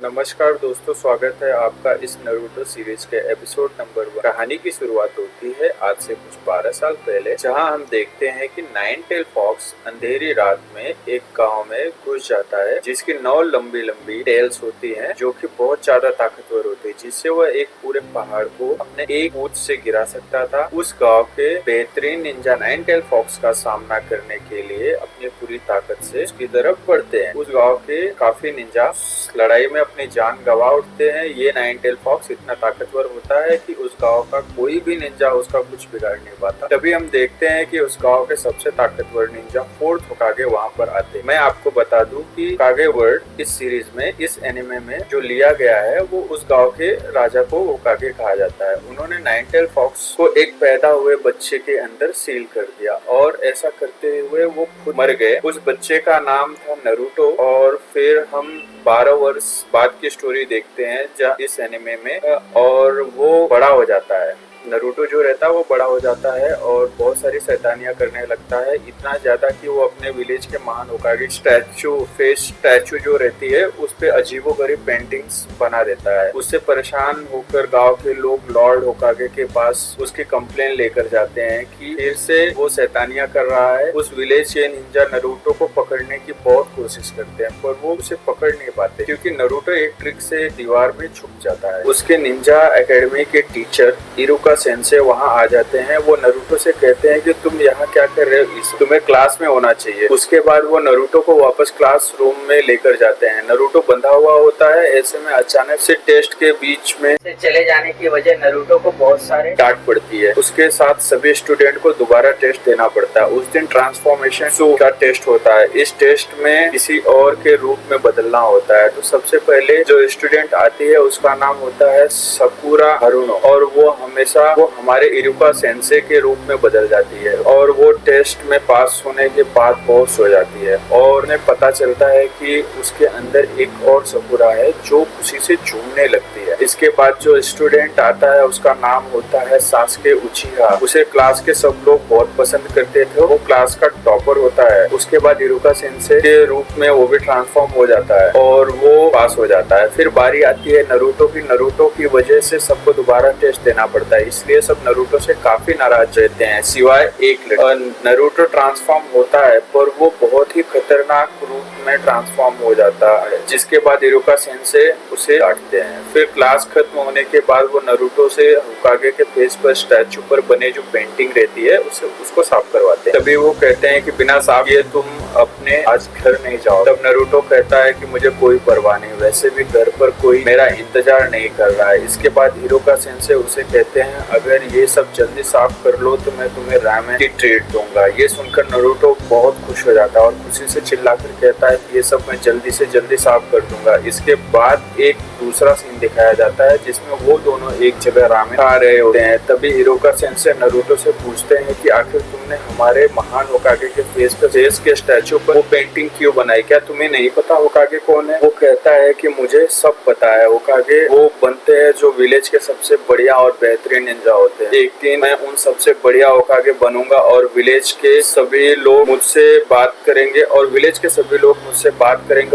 नमस्कार दोस्तों, स्वागत है आपका इस नारुतो सीरीज के एपिसोड नंबर 1। कहानी की शुरुआत होती है आज से कुछ 12 साल पहले, जहां हम देखते हैं कि नाइन टेल फॉक्स अंधेरी रात में एक गांव में घुस जाता है, जिसकी 9 लंबी लंबी टेल्स होती हैं, जो कि बहुत ज्यादा ताकतवर होती है, जिससे वह एक पूरे पहाड़ को अपने एक कूद से गिरा सकता था। उस गाँव के बेहतरीन निंजा नाइन टेल फॉक्स का सामना करने के लिए अपनी पूरी ताकत से उसकी तरफ बढ़ते हैं। उस गाँव के काफी निंजा लड़ाई में अपनी जान गंवा उठते हैं। ये नाइन टेल फॉक्स इतना ताकतवर होता है कि उस गांव का कोई भी निंजा उसका कुछ बिगाड़ नहीं पाता। तभी हम देखते हैं कि उस गांव के सबसे ताकतवर निंजा फोर्थ होकागे वहां पर आते हैं। मैं आपको बता दूं कि होकागे वर्ड इस सीरीज में, इस एनिमे में जो लिया गया है, वो उस गाँव के राजा को होकागे कहा जाता है। उन्होंने नाइन टेल फॉक्स को एक पैदा हुए बच्चे के अंदर सील कर दिया और ऐसा करते हुए वो खुद मर गए। उस बच्चे का नाम था नारुतो। और फिर हम 12 वर्ष बाद की स्टोरी देखते हैं जहाँ इस एनिमे में, और वो बड़ा हो जाता है। नारुतो जो रहता है वो बड़ा हो जाता है और बहुत सारी शैतानियां करने लगता है, इतना ज्यादा कि वो अपने विलेज के महान होकागे स्टैचू जो रहती है उस पे अजीबोगरीब पेंटिंग्स बना देता है। उससे परेशान होकर गांव के लोग लॉर्ड होकागे के पास उसकी कंप्लेन लेकर जाते हैं कि फिर से वो शैतानियां कर रहा है। उस विलेज के निंजा नारुतो को पकड़ने की बहुत कोशिश करते हैं, पर वो उसे पकड़ नहीं पाते क्योंकि नारुतो एक ट्रिक से दीवार में छुप जाता है। उसके निंजा एकेडमी के टीचर इरुका सेंसे वहाँ आ जाते हैं। वो नारुतो से कहते हैं कि तुम यहाँ क्या कर रहे हो, तुम्हें क्लास में होना चाहिए। उसके बाद वो नारुतो को वापस क्लास रूम में लेकर जाते हैं। नारुतो बंधा हुआ होता है। ऐसे में अचानक से टेस्ट के बीच में से चले जाने की वजह नारुतो को बहुत सारे डांट पड़ती है। उसके साथ सभी स्टूडेंट को दोबारा टेस्ट देना पड़ता है। उस दिन ट्रांसफॉर्मेशन का टेस्ट होता है। इस टेस्ट में किसी और के रूप में बदलना होता है। तो सबसे पहले जो स्टूडेंट आती है उसका नाम होता है साकुरा हारुनो, और वो हमेशा वो हमारे इरुका सेंसे के रूप में बदल जाती है। और वो टेस्ट में पास होने के बाद बहुत हो जाती है और उन्हें पता चलता है कि उसके अंदर एक और साकुरा है जो खुशी से झूमने लगती है। इसके बाद जो स्टूडेंट आता है उसका नाम होता है सासुके उचिहा। उसे क्लास के सब लोग बहुत पसंद करते थे। वो क्लास का टॉपर होता है। उसके बाद इरुका सेंसे के रूप में वो भी ट्रांसफॉर्म हो जाता है और वो पास हो जाता है। फिर बारी आती है नारुतो की। नारुतो की वजह से सबको दोबारा टेस्ट देना पड़ता है, इसलिए सब नारुतो से काफी नाराज रहते हैं, सिवाय एक लड़का। नारुतो ट्रांसफॉर्म होता है पर वो बहुत ही खतरनाक रूप में ट्रांसफॉर्म हो जाता है, जिसके बाद इरुका सेंसे उसे डांटते हैं। फिर क्लास खत्म होने के बाद वो नारुतो से होकागे के फेस पर स्टैचू पर बने जो पेंटिंग रहती है उसको साफ करवाते हैं। तभी वो कहते हैं कि बिना साफ किए तुम अपने आज घर नहीं जाओ। तब नारुतो कहता है कि मुझे कोई परवाह नहीं, वैसे भी घर पर कोई मेरा इंतजार नहीं कर रहा है। इसके बाद इरुका सेंसे उसे कहते हैं अगर ये सब जल्दी साफ कर लो तो मैं तुम्हें रामेन की ट्रीट दूंगा। ये सुनकर नारुतो बहुत खुश हो जाता है और खुशी से चिल्लाकर कहता है कि ये सब मैं जल्दी से जल्दी साफ कर दूंगा। इसके बाद एक दूसरा सीन दिखाया जाता है जिसमें वो दोनों एक जगह रामेन खा रहे होते हैं। तभी इरुका सेंसे नारुतो से पूछते हैं कि आखिर तुमने हमारे महान होकागे के फेस के स्टैचू पर वो पेंटिंग क्यों बनाई, क्या तुम्हें नहीं पता होकागे कौन है? वो कहता है कि मुझे सब पता है। होकागे वो बनते हैं जो विलेज के सबसे बढ़िया और बेहतरीन निंजा होते हैं। एक दिन मैं उन सबसे बढ़िया होकागे बनूंगा और विलेज के सभी लोग मुझसे बात करेंगे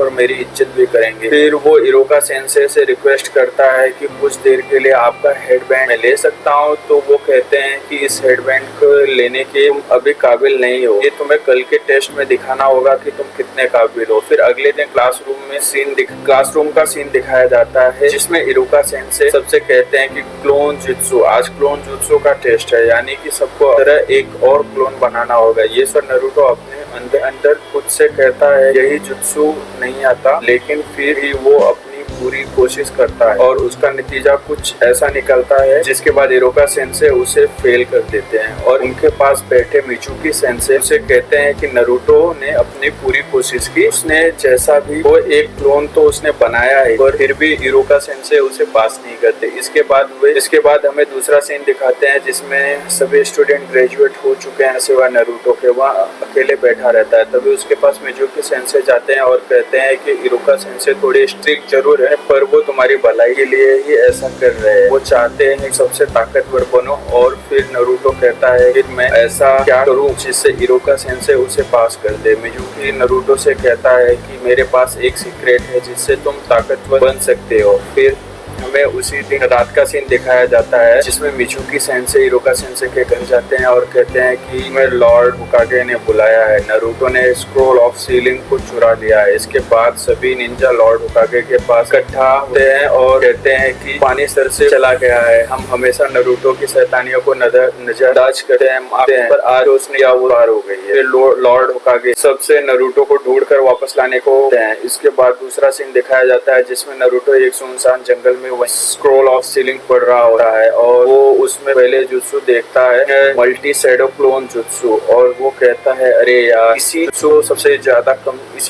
और मेरी इज्जत भी करेंगे। फिर वो इरुका सेंसे से रिक्वेस्ट करता है कि कुछ देर के लिए आपका हेडबैंड मैं ले सकता हूँ। तो वो कहते हैं कि इस हेडबैंड को लेने के तुम अभी काबिल नहीं हो, ये तुम्हें कल के टेस्ट में दिखाना होगा कि तुम कितने काबिल हो। फिर अगले दिन क्लासरूम का सीन दिखाया जाता है जिसमें इरुका सेंसे सबसे कहते हैं कि क्लोन जुत्सु, आज क्लोन जुत्सु का टेस्ट है, यानी कि सबको तरह एक और क्लोन बनाना होगा। ये सब नारुतो अपने अंदर खुद से कहता है। यही जुत्सु नहीं आता, लेकिन फिर ही वो अपनी पूरी कोशिश करता है और उसका नतीजा कुछ ऐसा निकलता है जिसके बाद इरुका सेंसे उसे फेल कर देते हैं। और उनके पास बैठे मिचुकी सेंसे उसे कहते हैं कि नारुतो ने अपनी पूरी कोशिश की, उसने जैसा भी वो एक क्लोन तो उसने बनाया है, पर फिर भी इरुका सेंसे उसे पास नहीं करते। इसके बाद हमें दूसरा सीन दिखाते हैं जिसमें सभी स्टूडेंट ग्रेजुएट हो चुके हैं सिवाय नारुतो के। वहाँ अकेले बैठा रहता है। तभी उसके पास मिचुकी सेंसे जाते हैं और कहते हैं कि इरुका सेंसे थोड़े स्ट्रिक्ट जरूर है, पर वो तुम्हारी भलाई के लिए ही ऐसा कर रहे हैं। वो चाहते हैं सबसे ताकतवर बनो। और फिर नारुतो कहता है कि मैं ऐसा क्या करूं जिससे इरुका सेंसे उसे पास कर दे। मिजुकी नारुतो से कहता है कि मेरे पास एक सीक्रेट है जिससे तुम ताकतवर बन सकते हो। फिर हमें उसी दिन रात का सीन दिखाया जाता है जिसमें मिजुकी सेंसे इरुका सेंसे के घर जाते हैं और कहते हैं कि मैं लॉर्ड होकागे ने बुलाया है। नारुतो ने स्क्रोल ऑफ सीलिंग को चुरा लिया है। इसके बाद सभी निंजा लॉर्ड होकागे के पास इकट्ठा होते हैं और कहते हैं कि पानी सर से चला गया है। हम हमेशा नारुतो की शैतानियों को नजरअंदाज करते हैं पर आज रोशनी वो पार हो गई है। लॉर्ड होकागे सबसे नारुतो को ढूंढ कर वापस लाने को हैं। इसके बाद दूसरा सीन दिखाया जाता है जिसमें नारुतो एक सुनसान जंगल में स्क्रोल ऑफ सीलिंग पढ़ रहा होता है और वो उसमें पहले जुत्सु देखता है मल्टी शैडो क्लोन जुत्सु। और वो कहता है अरे यार इसी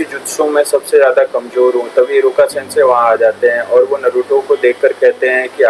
जुत्सु में सबसे ज्यादा कमजोर हूँ। तभी इरुका सेंसे वहाँ आ जाते हैं और वो नारुतो को देखकर कहते हैं कि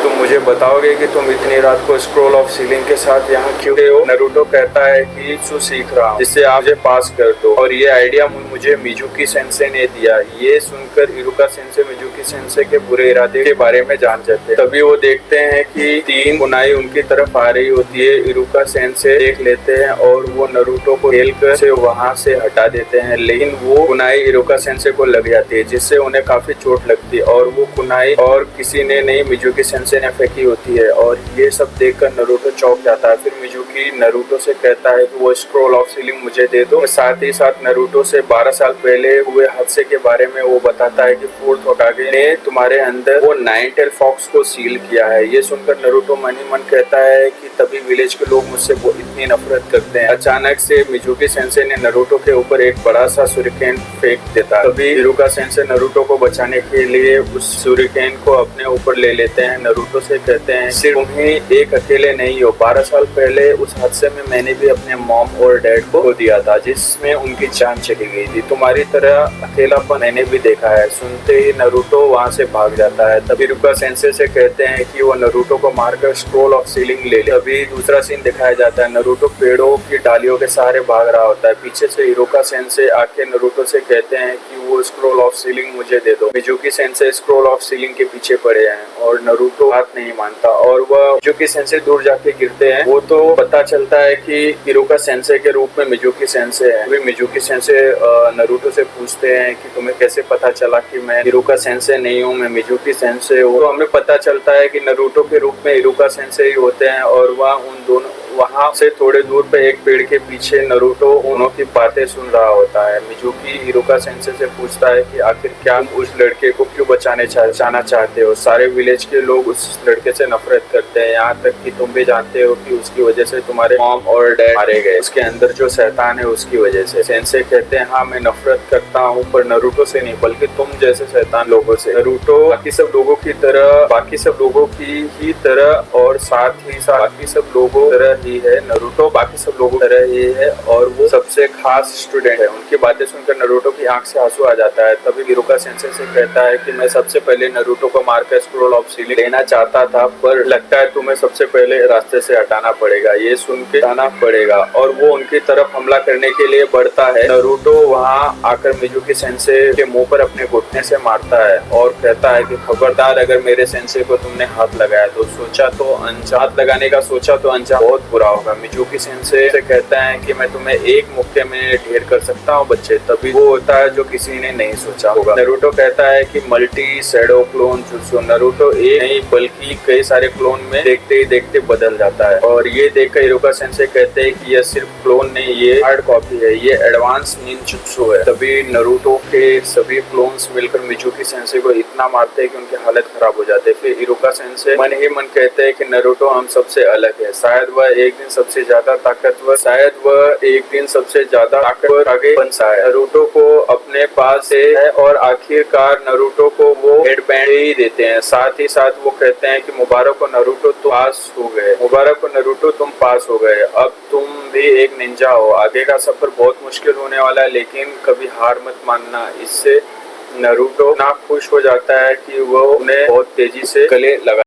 तुम मुझे बताओगे कि तुम इतनी रात को स्क्रोल ऑफ सीलिंग के साथ यहाँ क्यों हो। नारुतो कहता है कि जुत्सु सीख रहा हूँ जिससे आप मुझे पास कर दो और ये आइडिया मुझे मिजुकी सेंसे ने दिया। ये सुनकर इरुका सेंसे मिजुकी सेंसे के बुरे इरादे के बारे में जान जाते हैं। तभी वो देखते हैं कि 3 कुनाई उनकी तरफ आ रही होती है। इरुका सेंसे देख लेते हैं और वो नारुतो को खेलकर से वहाँ से हटा देते हैं, लेकिन वो कुनाई इरुका सेंसे को लग जाती है जिससे उन्हें काफी चोट लगती है और वो कुनाई और किसी ने नहीं मिजुकी सेंसे ने फेंकी होती है। और ये सब देखकर नारुतो चौंक जाता है। फिर मिजुकी नारुतो से कहता है कि वो स्क्रोल ऑफ सीलिंग मुझे दे दो। साथ ही साथ नारुतो से 12 साल पहले हुए हादसे के बारे में वो बताता है कि फोर्थ होकागे ने तुम्हारे अंदर वो 9 टेल फॉक्स को सील किया है। ये सुनकर नारुतो मन ही मन कहता है कि तभी विलेज के लोग मुझसे इतनी नफरत करते हैं। अचानक से मिजुकी सेंसे ने नारुतो के ऊपर एक बड़ा सा सुरिकेन फेंक देता है। तभी इरुका सेंसे नारुतो को बचाने के लिए उस सुरिकेन को अपने ऊपर ले लेते हैं। नारुतो से कहते हैं सिर्फ तुम्हें एक अकेले नहीं हो। 12 साल पहले उस हादसे में मैंने भी अपने मॉम और डैड को खो दिया था जिसमें उनकी जान चली गई थी। तुम्हारी तरह अकेलापन मैंने भी देखा है। सुनते ही नारुतो वहाँ से भाग जाता है। तभी इरुका सेंसे से कहते हैं कि वो नारुतो को मारकर स्क्रोल ऑफ सीलिंग ले ले। अभी दूसरा सीन दिखाया जाता है। नारुतो पेड़ों की डालियों के सहारे भाग रहा होता है। पीछे से इरुका सेंसे आके नारुतो से कहते हैं कि वो स्क्रोल ऑफ सीलिंग मुझे दे दो। Mizuki sensei scroll of ceiling के पीछे पड़े हैं और नारुतो बात नहीं मानता और वह मिजुकी सेंसे दूर जाके गिरते हैं। वो तो पता चलता है कि इरुका सेंसे के रूप में मिजुकी सेंसे है। वे मिजुकी सेंसे नारुतो से पूछते हैं कि तुम्हें कैसे पता चला कि मैं इरुका सेंसे नहीं हूँ, मैं मिजुकी सेंसे हूँ। तो हमें पता चलता है कि नारुतो के रूप में इरुका सेंसे ही होते हैं और वह उन दोनों वहाँ से थोड़े दूर पे एक पेड़ के पीछे नारुतो उन्हों की बातें सुन रहा होता है। मिजुकी इरुका सेंसे से पूछता है कि आखिर क्या तुम उस लड़के को क्यों बचाना चाहते हो। सारे विलेज के लोग उस लड़के से नफरत करते हैं, यहाँ तक कि तुम भी जानते हो कि उसकी वजह से तुम्हारे मॉम और डैड मारे गए। उसके अंदर जो शैतान है उसकी वजह से। सेंसे कहते हैं हाँ मैं नफरत करता हूँ पर नारुतो से नहीं बल्कि तुम जैसे शैतान लोगों से। नारुतो बाकी सब लोगों की तरह और साथ ही साथ बाकी सब लोगों तरह ही है। नारुतो बाकी सब लोगों की तरह ही है और वो सबसे खास स्टूडेंट है। उनकी बातें सुनकर नारुतो की आंख से आंसू आ जाता है। तभी इरुका सेंसे से कहता है कि मैं सबसे पहले नारुतो को मारकर स्क्रोल ऑफ सीलिंग लेना चाहता था पर लगता है तुम्हें सबसे पहले रास्ते से हटाना पड़ेगा। ये सुन के हटाना पड़ेगा और वो उनकी तरफ हमला करने के लिए बढ़ता है। नारुतो वहाँ आकर मिजुकी सेंसे के मुंह पर अपने घुटने से मारता है और कहता है कि खबरदार अगर मेरे सेंसे को तुमने हाथ लगाया तो हाथ लगाने का सोचा तो अंजाम बहुत बुरा होगा। मिजुकी सेंसे से कहता है कि मैं तुम्हें एक मुक्के में ढेर कर सकता हूँ बच्चे। तभी वो होता है जो किसी ने नहीं सोचा होगा। नारुतो कहता है कि multi shadow clone jutsu. Naruto एक नहीं बल्कि कई सारे क्लोन में देखते ही देखते बदल जाता है और ये देखकर इरुका सेंसे कहते हैं कि यह सिर्फ क्लोन नहीं ये हार्ड कॉपी है, ये एडवांस निंजुत्सु है। तभी नारुतो के सभी क्लोन्स मिलकर मिजुकी सेंसे को इतना मारते हैं कि उनकी हालत खराब हो जाती है। फिर इरुका सेंसे मन ही मन कहते हैं कि नारुतो हम सबसे अलग है, शायद वह एक दिन सबसे ज्यादा ताकतवर आगे बन सकता है। नारुतो को अपने पास है और आखिरकार नारुतो को वो हेडबैंड ही देते हैं। साथ ही साथ वो कहते हैं कि मुबारक हो नारुतो तुम पास हो गए, अब तुम भी एक निंजा हो। आगे का सफर बहुत मुश्किल होने वाला है लेकिन कभी हार मत मानना। इससे नारुतो इतना खुश हो जाता है कि वो उन्हें बहुत तेजी से गले लगा